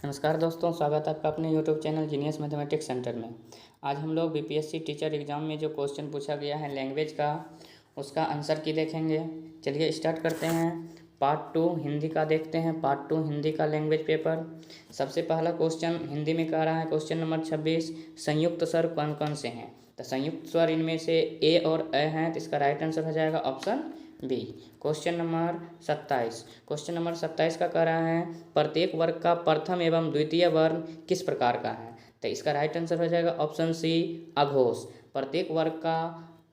नमस्कार दोस्तों, स्वागत है आपका अपने YouTube channel genius mathematics centre में। आज हम लोग बीपीएससी टीचर एग्ज़ाम में जो क्वेश्चन पूछा गया है लैंग्वेज का, उसका आंसर की देखेंगे। चलिए स्टार्ट करते हैं। पार्ट 2 हिंदी का देखते हैं। पार्ट 2 हिंदी का लैंग्वेज पेपर। सबसे पहला क्वेश्चन हिंदी में कह रहा है, क्वेश्चन नंबर 26, संयुक्त स्वर कौन कौन से हैं। तो संयुक्त स्वर इनमें से ए और अ हैं, तो इसका राइट आंसर हो जाएगा option B. Question number 27, question number 27 का कह रहा है, प्रत्येक वर्ग का प्रथम एवं द्वितीय वर्ण किस प्रकार का है। तो इसका राइट आंसर हो जाएगा ऑप्शन सी, अघोष। प्रत्येक वर्ग का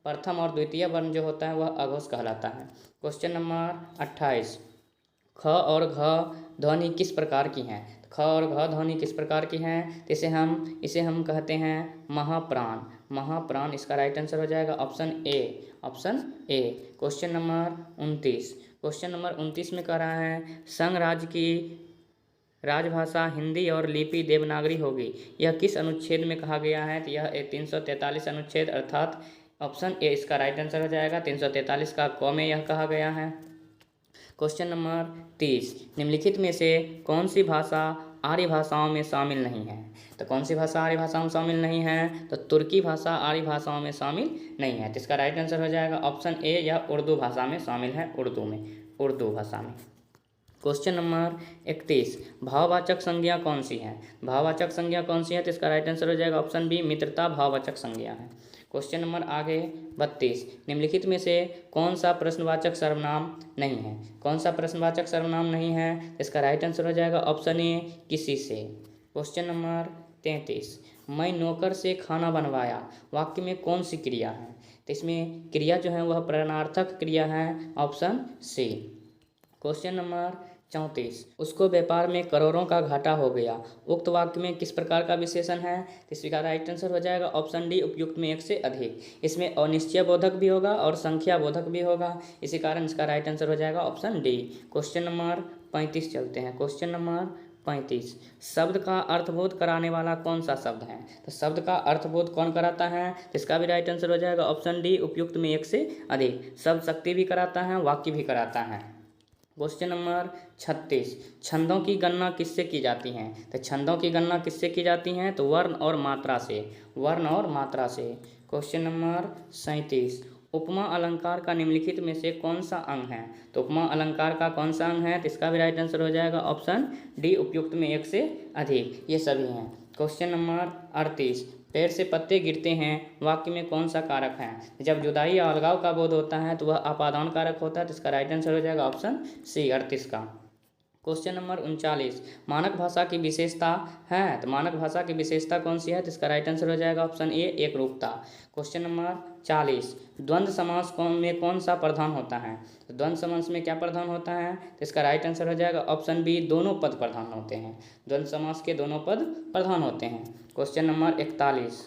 प्रथम और द्वितीय वर्ण जो होता है वह अघोष कहलाता है। क्वेश्चन नंबर 28, ख और घ ध्वनि किस प्रकार की हैं। ख और घ ध्वनि किस प्रकार की हैं, तो इसे हम कहते हैं महाप्राण। महाप्राण इसका राइट आंसर हो जाएगा option A. Option A. Question number 29, question number 29 में कह रहा है, संघ राज्य की राजभाषा हिंदी और लिपि देवनागरी होगी, यह किस अनुच्छेद में कहा गया है। तो यह 343 अनुच्छेद अर्थात ऑप्शन ए इसका राइट आंसर हो जाएगा। 343 का क में यह कहा गया है। क्वेश्चन नंबर 30, निम्नलिखित में से कौन सी भाषा आर्य भाषाओं में शामिल नहीं है। तो कौन सी भाषा आर्य भाषाओं में शामिल नहीं है, तो तुर्की भाषा आर्य भाषाओं में शामिल नहीं है। तो इसका राइट आंसर हो जाएगा ऑप्शन ए, यह उर्दू भाषा में शामिल है, उर्दू भाषा में। क्वेश्चन नंबर 31, भाववाचक संज्ञा कौन सी है। भाववाचक संज्ञा कौन सी है, तो इसका राइट आंसर हो जाएगा ऑप्शन बी, मित्रता भाववाचक संज्ञा है। क्वेश्चन नंबर आगे 32, निम्नलिखित में से कौन सा प्रश्नवाचक सर्वनाम नहीं है। कौन सा प्रश्नवाचक सर्वनाम नहीं है, इसका राइट आंसर हो जाएगा ऑप्शन ए, किसी से। क्वेश्चन नंबर 33, मैं नौकर से खाना बनवाया वाक्य में कौन सी क्रिया है। तो इसमें क्रिया जो है वह प्रश्नार्थक क्रिया है, ऑप्शन सी। क्वेश्चन नंबर 34, उसको व्यापार में करोड़ों का घाटा हो गया, उक्त वाक्य में किस प्रकार का विशेषण है। तो इसका राइट आंसर हो जाएगा ऑप्शन डी, उपयुक्त में एक से अधिक। इसमें अनिश्चय बोधक भी होगा और संख्या बोधक भी होगा, इसी कारण इसका राइट आंसर हो जाएगा ऑप्शन डी। क्वेश्चन नंबर 35 चलते हैं। क्वेश्चन नंबर 35, शब्द का अर्थबोध कराने वाला कौन सा शब्द है। तो शब्द का अर्थबोध कौन कराता है, तो इसका भी राइट आंसर हो जाएगा ऑप्शन डी, उपयुक्त में एक से अधिक। शब्द शक्ति भी कराता है, वाक्य भी कराता है। क्वेश्चन नंबर 36, छंदों की गणना किससे की जाती है। तो छंदों की गणना किससे की जाती है, तो वर्ण और मात्रा से, वर्ण और मात्रा से। क्वेश्चन नंबर 37, उपमा अलंकार का निम्नलिखित में से कौन सा अंग है। तो उपमा अलंकार का कौन सा अंग है, तो इसका भी राइट आंसर हो जाएगा ऑप्शन डी, उपयुक्त में एक से अधिक, ये सभी हैं। क्वेश्चन नंबर 38, पेड़ से पत्ते गिरते हैं वाक्य में कौन सा कारक है। जब जुदाई या अलगाव का बोध होता है तो वह अपादान कारक होता है, तो इसका राइट आंसर हो जाएगा ऑप्शन सी, 38 का। क्वेश्चन नंबर 39, मानक भाषा की विशेषता है। तो मानक भाषा की विशेषता कौन सी है, तो इसका राइट आंसर हो जाएगा ऑप्शन ए, एकरूपता। क्वेश्चन नंबर 40, द्वंद्व समास में कौन सा प्रधान होता है। तो द्वंद्व समास में क्या प्रधान होता है, तो इसका राइट आंसर हो जाएगा ऑप्शन बी, दोनों पद प्रधान होते हैं। द्वंद्व समास के दोनों पद प्रधान होते हैं। क्वेश्चन नंबर 41,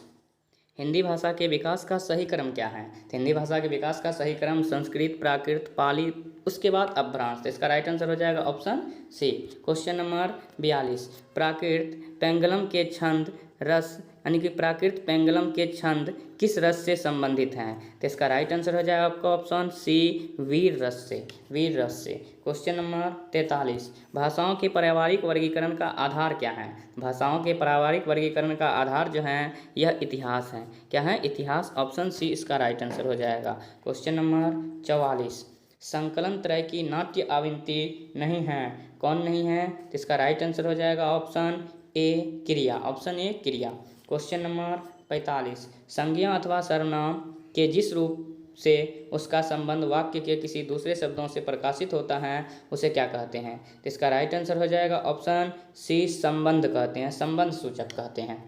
हिंदी भाषा के विकास का सही क्रम क्या है। तो हिंदी भाषा के विकास का सही क्रम संस्कृत, प्राकृत, पाली, उसके बाद अपभ्रंश। तो इसका राइट आंसर हो जाएगा ऑप्शन सी। क्वेश्चन नंबर 42, प्राकृत पेंगलम के छंद रस यानी कि प्राकृत पेंगलम के छंद किस रस से संबंधित हैं। तो इसका राइट आंसर हो जाएगा आपका ऑप्शन सी, वीर रस से, वीर रस से। क्वेश्चन नंबर 43, भाषाओं के पारिवारिक वर्गीकरण का आधार क्या है। भाषाओं के पारिवारिक वर्गीकरण का आधार जो है यह इतिहास है। क्या है, इतिहास, ऑप्शन सी इसका राइट आंसर हो जाएगा। क्वेश्चन नंबर 44, संकलन त्रय की नाट्य आवृत्ति नहीं है, कौन नहीं है। तो इसका राइट आंसर हो जाएगा ऑप्शन ए, क्रिया, ऑप्शन ए, क्रिया। क्वेश्चन नंबर 45, संज्ञा अथवा सर्वनाम के जिस रूप से उसका संबंध वाक्य के किसी दूसरे शब्दों से प्रकाशित होता है उसे क्या कहते हैं। तो इसका राइट आंसर हो जाएगा ऑप्शन सी, संबंध कहते हैं, संबंध सूचक कहते हैं।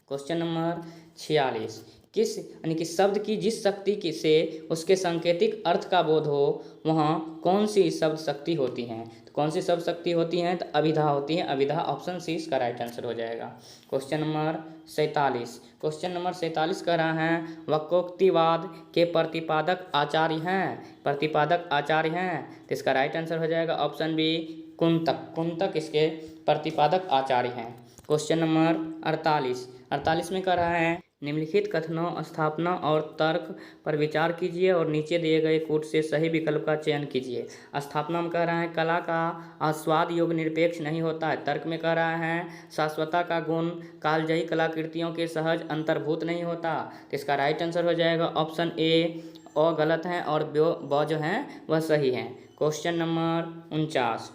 क्वेश्चन नंबर 46, किस यानी कि शब्द की जिस शक्ति की से उसके सांकेतिक अर्थ का बोध हो वहाँ कौन सी शब्द शक्ति होती हैं। तो कौन सी शब्द शक्ति होती हैं, तो अभिधा होती है, अभिधा, ऑप्शन सी इसका राइट आंसर हो जाएगा। क्वेश्चन नंबर 47, क्वेश्चन नंबर 47 कह रहा है, वक्रोक्तिवाद के प्रतिपादक आचार्य हैं, प्रतिपादक आचार्य हैं। तो इसका राइट आंसर हो जाएगा ऑप्शन बी, कुंतक, कुंतक इसके प्रतिपादक आचार्य हैं। क्वेश्चन नंबर 48 में कह रहा है, निम्नलिखित कथनों, स्थापना और तर्क पर विचार कीजिए और नीचे दिए गए कूट से सही विकल्प का चयन कीजिए। स्थापना में कह रहा है कला का आस्वाद योग निरपेक्ष नहीं होता है। तर्क में कह रहा है शाश्वतता का गुण कालजयी कलाकृतियों के सहज अंतर्भूत नहीं होता। तो इसका राइट आंसर हो जाएगा ऑप्शन ए। और गलत है और ब जो है वह सही है। Question number 49।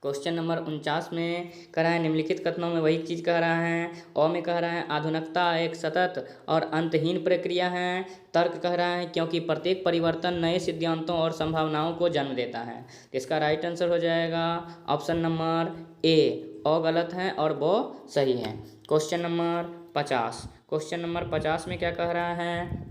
क्वेश्चन नंबर 49 में कह रहा है निम्नलिखित कथनों में वही चीज़ कह रहा है। में कह रहा है आधुनिकता एक सतत और अंतहीन प्रक्रिया है। तर्क कह रहा है क्योंकि प्रत्येक परिवर्तन नए सिद्धांतों और संभावनाओं को जन्म देता है। तो इसका राइट आंसर हो जाएगा ऑप्शन नंबर ए। गलत है और वो सही है। Question number 50। क्वेश्चन नंबर 50 में क्या कह रहा है,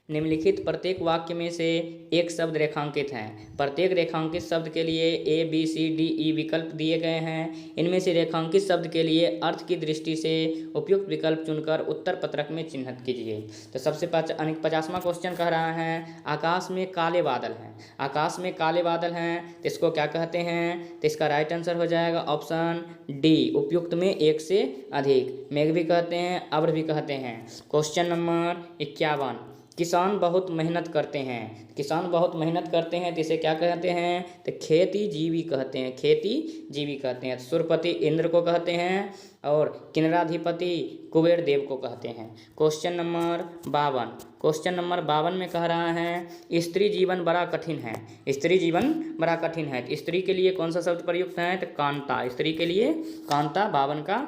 निम्नलिखित प्रत्येक वाक्य में से एक शब्द रेखांकित है। प्रत्येक रेखांकित शब्द के लिए A B C D E विकल्प दिए गए हैं। इनमें से रेखांकित शब्द के लिए अर्थ की दृष्टि से उपयुक्त विकल्प चुनकर उत्तर पत्रक में चिन्हित कीजिए। तो सबसे 50वां क्वेश्चन कह रहा है आकाश में काले बादल हैं। आकाश में काले बादल हैं तो इसको क्या कहते हैं। तो इसका राइट आंसर हो जाएगा ऑप्शन डी। उपयुक्त में एक से अधिक। मेघ भी कहते हैं, अब्र भी कहते हैं। Question number 51। किसान बहुत मेहनत करते हैं। किसान बहुत मेहनत करते हैं तो इसे क्या कहते हैं। तो खेती जीवी कहते हैं। खेती जीवी कहते हैं। सुरपति इंद्र को कहते हैं और किन्नराधिपति कुबेर देव को कहते हैं। Question number 52। क्वेश्चन नंबर 52 में कह रहा है स्त्री जीवन बड़ा कठिन है। स्त्री जीवन बड़ा कठिन है। तो स्त्री के लिए कौन सा शब्द प्रयुक्त है। तो कांता। स्त्री के लिए कांता। 52 का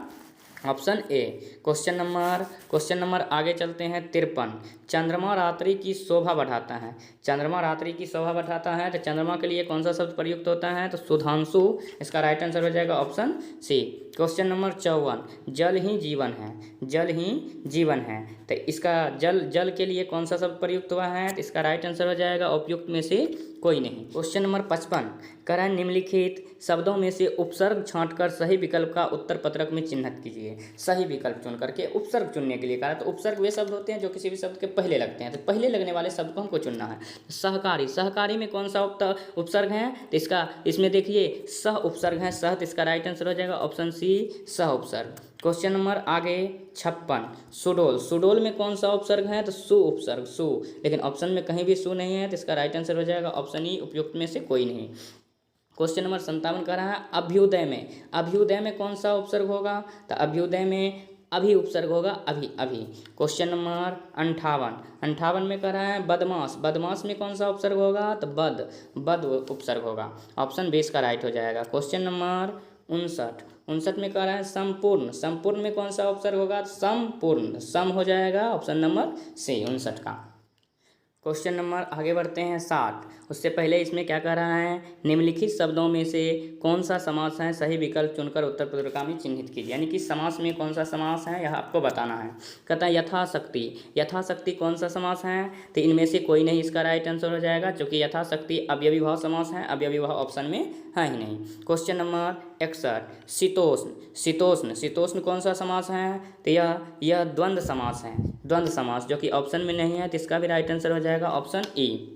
ऑप्शन ए। क्वेश्चन नंबर आगे चलते हैं 53। चंद्रमा रात्रि की शोभा बढ़ाता है। चंद्रमा रात्रि की शोभा बढ़ाता है तो चंद्रमा के लिए कौन सा शब्द प्रयुक्त होता है। तो सुधांशु। इसका राइट आंसर हो जाएगा ऑप्शन सी। Question number 54। जल ही जीवन है। जल ही जीवन है तो इसका जल के लिए कौन सा शब्द प्रयुक्त हुआ है। तो इसका राइट आंसर हो जाएगा उपयुक्त में से कोई नहीं। Question number 55। कह रहा है निम्नलिखित शब्दों में से उपसर्ग छांटकर सही विकल्प का उत्तर पत्रक में चिन्हित कीजिए। सही विकल्प चुन करके उपसर्ग चुनने के लिए कहा। तो उपसर्ग वे शब्द होते हैं जो किसी भी शब्द के पहले लगते हैं। तो पहले लगने वाले शब्द को हमको चुनना है। सहकारी। सहकारी में कौन सा उपसर्ग है। तो इसमें देखिए सह उपसर्ग है। सह। तो इसका राइट आंसर हो जाएगा ऑप्शन सी। सह उपसर्ग। क्वेश्चन नंबर आगे 56। सुडोल। सुडोल में कौन सा उपसर्ग है। तो सु उपसर्ग। सु। लेकिन ऑप्शन में कहीं भी सु नहीं है तो इसका राइट आंसर हो जाएगा ऑप्शन ई। उपयुक्त में से कोई नहीं। क्वेश्चन नंबर 57 का रहा है अभ्युदय में। अभ्युदय में कौन सा उपसर्ग होगा। तो अभ्युदय में अभी उपसर्ग होगा। अभी। अभी। क्वेश्चन नंबर 58 में कह रहा है बदमाश। बदमाश में कौन सा उपसर्ग होगा। तो बद उपसर्ग होगा। ऑप्शन बी इसका राइट हो जाएगा। क्वेश्चन नंबर 59 में कह रहा है संपूर्ण। संपूर्ण में कौन सा उपसर्ग होगा। संपूर्ण। सम हो जाएगा ऑप्शन नंबर सी 59 का। क्वेश्चन नंबर आगे बढ़ते हैं 60। उससे पहले इसमें क्या कह रहा है निम्नलिखित शब्दों में से कौन सा समास है। सही विकल्प चुनकर उत्तर पत्रिका में चिन्हित कीजिए। यानी कि समास में कौन सा समास है यह आपको बताना है। कहता है यथाशक्ति। यथाशक्ति कौन सा समास है। तो इनमें से कोई नहीं इसका राइट आंसर हो जाएगा क्योंकि यथाशक्ति अव्ययी भाव समास है। अव्ययी भाव ऑप्शन में है ही नहीं। Question number 61। शीतोष्ण। शीतोष्ण। शीतोष्ण कौन सा समास है। तो यह द्वंद्व समास है। द्वंद्व समास जो कि ऑप्शन में नहीं है तो इसका भी राइट आंसर हो जाएगा ऑप्शन ई।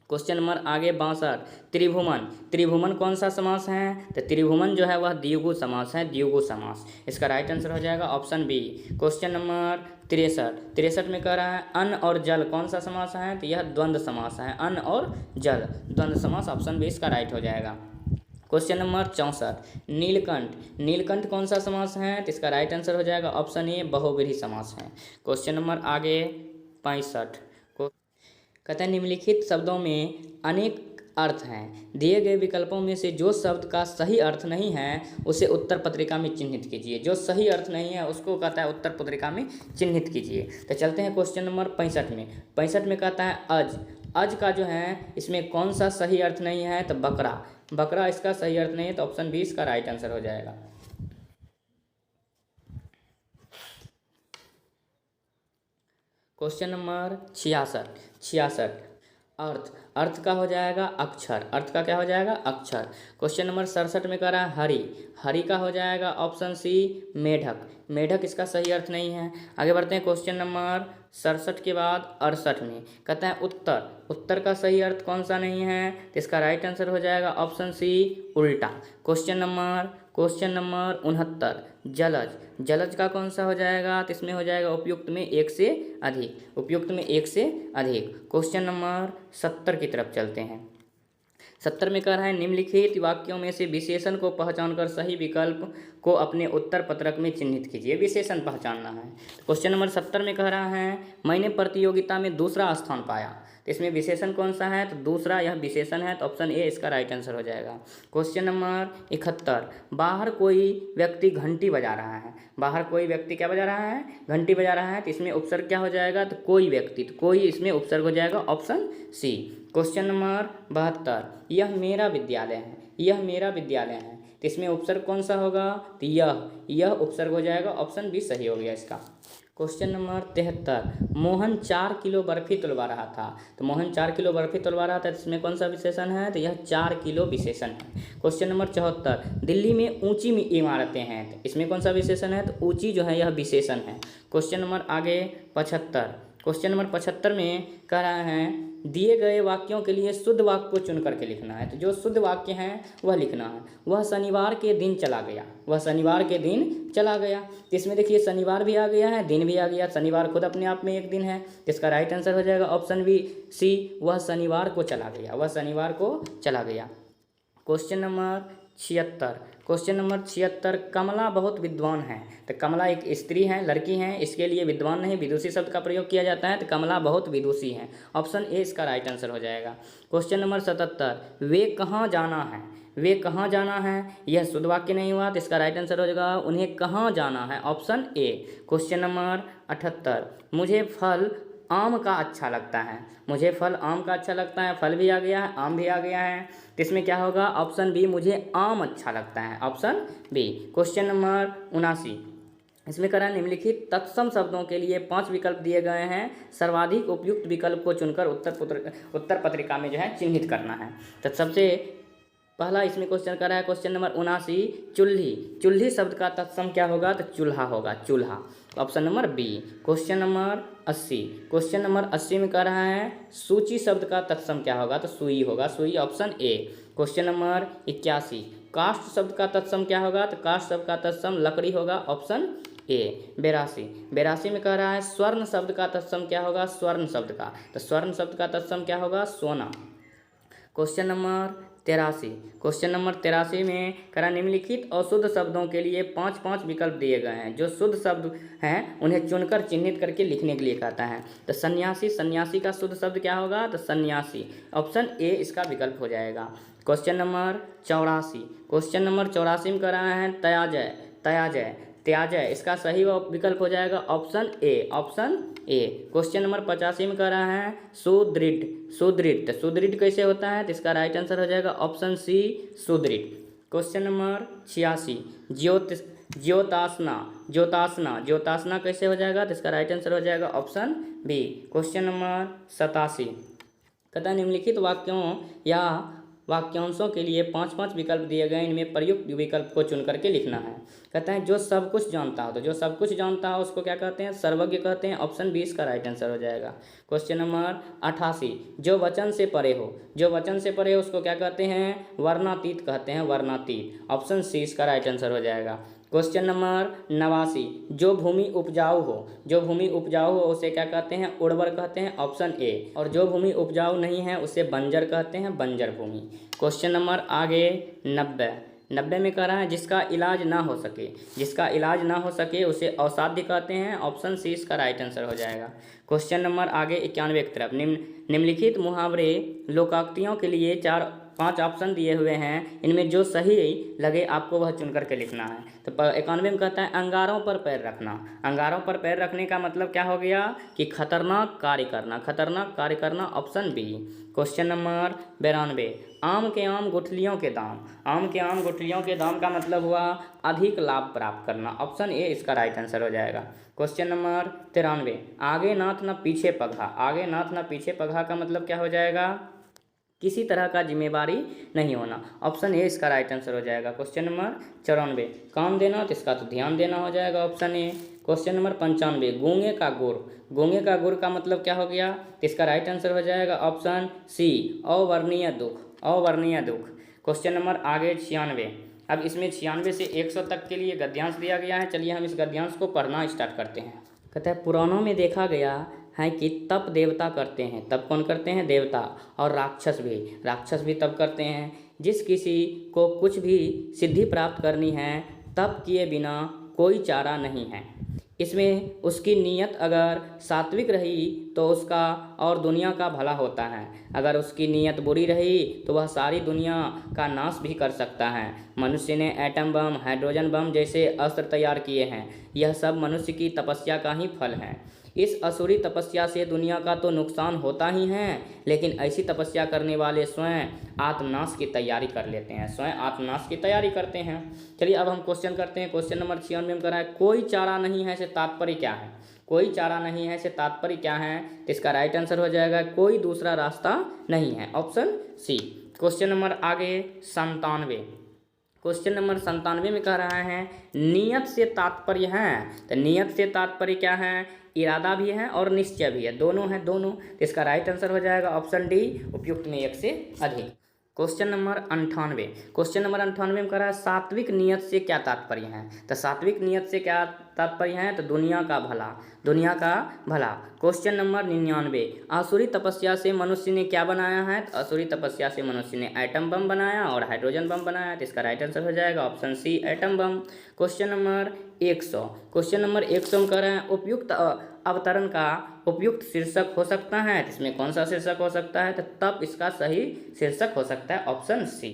क्वेश्चन नंबर आगे 62। त्रिभुवन। त्रिभुवन कौन सा समास है। तो त्रिभुवन जो है वह द्विगु समास है। द्विगु समास। इसका राइट आंसर हो जाएगा ऑप्शन बी। क्वेश्चन नंबर 63 में कह रहा है अन्न और जल कौन सा समास है। तो यह द्वंद्व समास है। अन्न और जल द्वंद्व समास। ऑप्शन बी इसका राइट हो जाएगा। Question number 64। नीलकंठ। नीलकंठ कौन सा समास है। तो इसका राइट आंसर हो जाएगा ऑप्शन ए। बहुव्रीहि समास है। क्वेश्चन नंबर आगे 65 को कहते हैं निम्नलिखित शब्दों में अनेक अर्थ हैं। दिए गए विकल्पों में से जो शब्द का सही अर्थ नहीं है उसे उत्तर पत्रिका में चिन्हित कीजिए। जो सही अर्थ नहीं है उसको कहता है उत्तर पत्रिका में चिन्हित कीजिए। तो चलते हैं क्वेश्चन नंबर 65 में। 65 में कहता है अज। अज का जो है इसमें कौन सा सही अर्थ नहीं है। तो बकरा। बकरा इसका सही अर्थ नहीं है तो ऑप्शन 20 का राइट आंसर हो जाएगा। Question number 66। अर्थ का हो जाएगा अक्षर। अर्थ का क्या हो जाएगा अक्षर। क्वेश्चन नंबर 67 में कह रहा है हरि। हरि का हो जाएगा ऑप्शन सी मेढक। मेढक इसका सही अर्थ नहीं है। आगे बढ़ते हैं क्वेश्चन नंबर 67 के बाद 68 में कहता है उत्तर। उत्तर का सही अर्थ कौन सा नहीं है तो इसका राइट आंसर हो जाएगा ऑप्शन सी उल्टा। क्वेश्चन नंबर क्वेश्चन नंबर 69 जलज। जलज का कौन सा हो जाएगा? तो इसमें हो जाएगा उपयुक्त में एक से अधिक, उपयुक्त में एक से अधिक। क्वेश्चन नंबर 70 की तरफ चलते हैं। 70 में कह रहा है निम्नलिखित वाक्यों में से विशेषण को पहचानकर सही विकल्प को अपने उत्तर पत्रक में चिन्हित कीजिए। विशेषण पहचानना है। क्वेश्चन नंबर 70 में कह रहा है मैंने प्रतियोगिता में दूसरा स्थान पाया। तो इसमें विशेषण कौन सा है? तो दूसरा यह विशेषण है, तो ऑप्शन ए इसका राइट आंसर हो जाएगा। क्वेश्चन नंबर 71 बाहर कोई व्यक्ति घंटी बजा रहा है। बाहर कोई व्यक्ति क्या बजा रहा है? घंटी बजा रहा है। तो इसमें उपसर्ग क्या हो जाएगा? तो कोई व्यक्ति, तो कोई इसमें उपसर्ग हो जाएगा, ऑप्शन सी। क्वेश्चन नंबर 72 यह मेरा विद्यालय है। यह मेरा विद्यालय है। तो इसमें उपसर्ग कौन सा होगा? तो यह उपसर्ग हो जाएगा, ऑप्शन बी सही हो गया इसका। Question number 73 Mohan 4 kilo barfi तुलवा रहा था। तो मोहन 4 किलो बर्फी तुलवा रहा था, इसमें कौन सा विशेषण है? तो यह 4 किलो विशेषण है। क्वेश्चन नंबर 74 दिल्ली में ऊंची इमारतें हैं। तो इसमें कौन सा विशेषण है? तो ऊंची जो है यह विशेषण है। क्वेश्चन नंबर आगे 75 क्वेश्चन नंबर 75 में कह रहा है दिए गए वाक्यों के लिए शुद्ध वाक्य को चुन करके लिखना है। तो जो शुद्ध वाक्य हैं वह लिखना है। वह शनिवार के दिन चला गया। वह शनिवार के दिन चला गया। तो इसमें देखिए शनिवार भी आ गया है, दिन भी आ गया। शनिवार खुद अपने आप में एक दिन है। इसका राइट आंसर हो जाएगा ऑप्शन बी सी, वह शनिवार को चला गया। वह शनिवार को चला गया। क्वेश्चन नंबर 76 क्वेश्चन नंबर 76 कमला बहुत विद्वान है। तो कमला एक स्त्री है, लड़की है, इसके लिए विद्वान नहीं विदुषी शब्द का प्रयोग किया जाता है। तो कमला बहुत विदुषी है, ऑप्शन ए इसका राइट आंसर हो जाएगा। क्वेश्चन नंबर 77 वे कहाँ जाना है। वे कहाँ जाना है, यह शुद्ध वाक्य नहीं हुआ, तो इसका राइट आंसर हो जाएगा उन्हें कहाँ जाना है, ऑप्शन ए। क्वेश्चन नंबर 78 मुझे फल आम का अच्छा लगता है। मुझे फल आम का अच्छा लगता है। फल भी आ गया है, आम भी आ गया है। तो इसमें क्या होगा? ऑप्शन बी मुझे आम अच्छा लगता है, ऑप्शन बी। क्वेश्चन नंबर 79 इसमें कह रहा है निम्नलिखित तत्सम शब्दों के लिए 5 विकल्प दिए गए हैं। सर्वाधिक उपयुक्त विकल्प को चुनकर उत्तर पत्रिका में जो है चिन्हित करना है। तो सबसे पहला इसमें क्वेश्चन कर रहा है क्वेश्चन नंबर 79 चूल्ही। चूल्ही शब्द का तत्सम क्या होगा? तो चूल्हा होगा, चूल्हा, option number B. Question number 80 question number 80 में कह रहा है सूची शब्द का तत्सम क्या होगा? तो सुई होगा, सुई, ऑप्शन ए। क्वेश्चन नंबर 81 काष्ठ शब्द का तत्सम क्या होगा? तो काष्ठ शब्द का तत्सम लकड़ी होगा, ऑप्शन ए। 82 में कह रहा है स्वर्ण शब्द का तत्सम क्या होगा? स्वर्ण शब्द का, तो स्वर्ण शब्द का तत्सम क्या होगा? सोना। क्वेश्चन नंबर 83 में कह रहा निम्नलिखित अशुद्ध शब्दों के लिए 5 विकल्प दिए गए हैं। जो शुद्ध शब्द हैं उन्हें चुनकर चिन्हित करके लिखने के लिए कहता है। तो सन्यासी, सन्यासी का शुद्ध शब्द क्या होगा? तो सन्यासी, ऑप्शन ए इसका विकल्प हो जाएगा। क्वेश्चन नंबर 84 में कह रहा है त्याजय, त्याजय, त्याजय, इसका सही विकल्प हो जाएगा option A, option A. Question number 85 में कह रहा है सुदृढ़, सुदृढ़, तो सुदृढ़ कैसे होता है? तो इसका राइट आंसर हो जाएगा ऑप्शन सी, सुदृढ़। क्वेश्चन नंबर 86 ज्योतासना, ज्योतासना, ज्योतासना कैसे हो जाएगा? तो इसका राइट आंसर हो जाएगा ऑप्शन बी। क्वेश्चन नंबर 87 कहता है निम्नलिखित वाक्यों या वाक्यांशों के लिए 5 विकल्प दिए गए, इनमें प्रयुक्त विकल्प को चुन करके लिखना है। कहते हैं जो सब कुछ जानता हो, तो जो सब कुछ जानता हो उसको क्या कहते हैं? सर्वज्ञ कहते हैं, ऑप्शन 20 का राइट आंसर हो जाएगा। क्वेश्चन नंबर 88 जो वचन से परे हो, जो वचन से परे हो उसको क्या कहते हैं? वर्णातीत कहते हैं, वर्णातीत, ऑप्शन सी इसका राइट आंसर हो जाएगा। क्वेश्चन नंबर 89 जो भूमि उपजाऊ हो, जो भूमि उपजाऊ हो उसे क्या कहते हैं? उर्वर कहते हैं, ऑप्शन ए। और जो भूमि उपजाऊ नहीं है उसे बंजर कहते हैं, बंजर भूमि। क्वेश्चन नंबर आगे 90 में कह रहा है जिसका इलाज ना हो सके, जिसका इलाज ना हो सके उसे असाध्य कहते हैं, ऑप्शन सी इसका राइट आंसर हो जाएगा। क्वेश्चन नंबर आगे 91 की तरफ निम्नलिखित मुहावरे लोकोक्तियों के लिए 5 ऑप्शन दिए हुए हैं, इनमें जो सही लगे आपको वह चुन करके लिखना है। तो 91 में कहता है अंगारों पर पैर रखना। अंगारों पर पैर रखने का मतलब क्या हो गया? कि खतरनाक कार्य करना, खतरनाक कार्य करना, ऑप्शन बी। क्वेश्चन नंबर 92 आम के आम गुठलियों के दाम, आम के आम गुठलियों के दाम का मतलब हुआ अधिक लाभ प्राप्त करना, ऑप्शन ए इसका राइट आंसर हो जाएगा। क्वेश्चन नंबर 93 आगे नाथ न पीछे पगहा, आगे नाथ न पीछे पगहा का मतलब क्या हो जाएगा? किसी तरह का जिम्मेवारी नहीं होना, ऑप्शन ए इसका राइट आंसर हो जाएगा। क्वेश्चन नंबर 94 काम देना, तो इसका तो ध्यान देना हो जाएगा, ऑप्शन ए। क्वेश्चन नंबर 95 गूंगे का गुर, गूंगे का गुर का मतलब क्या हो गया? तो इसका राइट आंसर हो जाएगा ऑप्शन सी अवर्णीय दुख, अवर्णीय दुख। क्वेश्चन नंबर आगे 96 अब इसमें 96 से 100 तक के लिए गद्यांश दिया गया है। चलिए हम इस गद्यांश को पढ़ना स्टार्ट करते हैं। कहता है पुराणों में देखा गया है कि तप देवता करते हैं। तप कौन करते हैं? देवता। और राक्षस भी तप करते हैं। जिस किसी को कुछ भी सिद्धि प्राप्त करनी है, तप किए बिना कोई चारा नहीं है। इसमें उसकी नीयत अगर सात्विक रही तो उसका और दुनिया का भला होता है। अगर उसकी नीयत बुरी रही तो वह सारी दुनिया का नाश भी कर सकता है। मनुष्य ने एटम बम, हाइड्रोजन बम जैसे अस्त्र तैयार किए हैं। यह सब मनुष्य की तपस्या का ही फल है। इस असुरी तपस्या से दुनिया का तो नुकसान होता ही है, लेकिन ऐसी तपस्या करने वाले स्वयं आत्मनाश की तैयारी कर लेते हैं, स्वयं आत्मनाश की तैयारी करते हैं। चलिए अब हम क्वेश्चन करते हैं। क्वेश्चन नंबर 96 में करा है कोई चारा नहीं है से तात्पर्य क्या है? कोई चारा नहीं है से तात्पर्य क्या है? तो इसका राइट आंसर हो जाएगा कोई दूसरा रास्ता नहीं है, ऑप्शन सी। क्वेश्चन नंबर आगे 97। क्वेश्चन नंबर 97 में कह रहा है नियत से तात्पर्य है। तो नियत से तात्पर्य क्या है? इरादा भी है और निश्चय भी है, दोनों है दोनों। तो इसका राइट आंसर हो जाएगा ऑप्शन डी, उपयुक्त में एक से अधिक। Question number 98। क्वेश्चन नंबर 98 में कह रहा है सात्विक नियत से क्या तात्पर्य है? तो सात्विक नियत से क्या तात्पर्य है? तो दुनिया का भला, दुनिया का भला। Question number 99। आसुरी तपस्या से मनुष्य ने क्या बनाया है? तो आसुरी तपस्या से मनुष्य ने एटम बम बनाया और हाइड्रोजन बम बनाया। तो इसका राइट आंसर हो जाएगा option C, atom bomb. Question number 100। Question number 100 में कह रहे हैं उपयुक्त अवतरण का उपयुक्त शीर्षक हो सकता है। इसमें कौन सा शीर्षक हो सकता है? तो तप इसका सही शीर्षक हो सकता है, ऑप्शन सी।